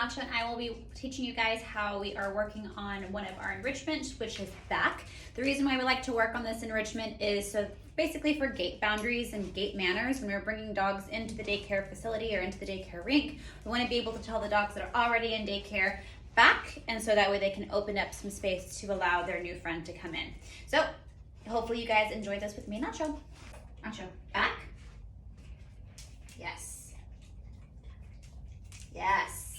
Nacho and I will be teaching you guys how we are working on one of our enrichments, which is back. The reason why we like to work on this enrichment is so basically for gait boundaries and gait manners. When we're bringing dogs into the daycare facility or into the daycare rink, we want to be able to tell the dogs that are already in daycare back, and so that way they can open up some space to allow their new friend to come in. So hopefully you guys enjoy this with me. Nacho, back. Yes. Yes.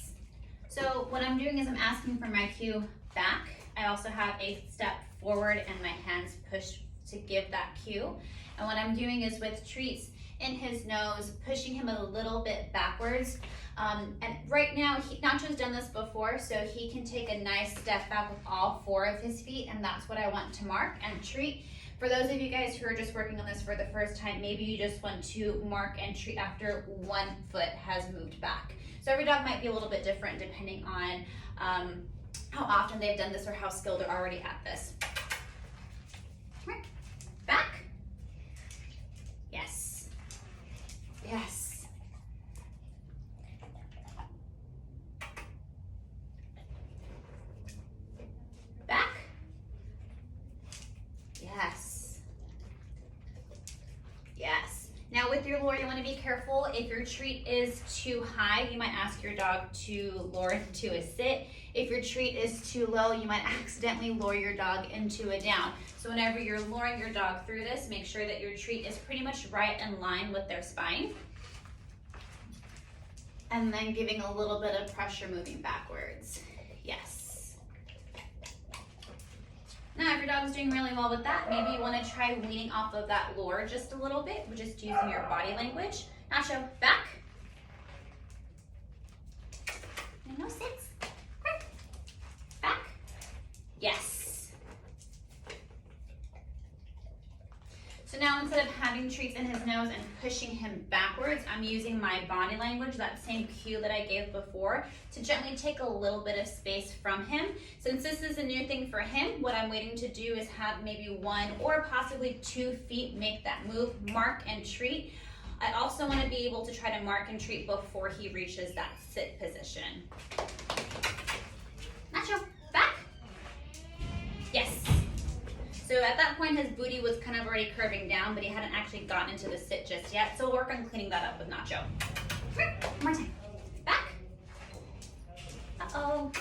So what I'm doing is I'm asking for my cue back. I also have a step forward and my hands pushed to give that cue. And what I'm doing is with treats in his nose, pushing him a little bit backwards. And right now, Nacho's done this before, so he can take a nice step back with all 4 of his feet, and that's what I want to mark and treat. For those of you guys who are just working on this for the first time, maybe you just want to mark and treat after 1 foot has moved back. So every dog might be a little bit different depending on how often they've done this or how skilled they're already at this. Back. Yes. Yes. Back. Yes. Yes. Now with your lure, you want to be careful. If your treat is too high, you might ask your dog to lure into a sit. If your treat is too low, you might accidentally lure your dog into a down. So whenever you're luring your dog through this, make sure that your treat is pretty much right in line with their spine. And then giving a little bit of pressure moving backwards. Yes. Now, if your dog's doing really well with that, maybe you want to try weaning off of that lure just a little bit, just using your body language. Nacho, back. And no sits. Back. Yes. So now instead of having treats in his nose and pushing him backwards, I'm using my body language, that same cue that I gave before, to gently take a little bit of space from him. Since this is a new thing for him, what I'm waiting to do is have maybe 1 or possibly 2 feet make that move, mark and treat. I also want to be able to try to mark and treat before he reaches that sit position. Nacho, back. Yes. So at that point, his booty was kind of already curving down, but he hadn't actually gotten into the sit just yet. So we'll work on cleaning that up with Nacho. One more time. Back. Uh-oh.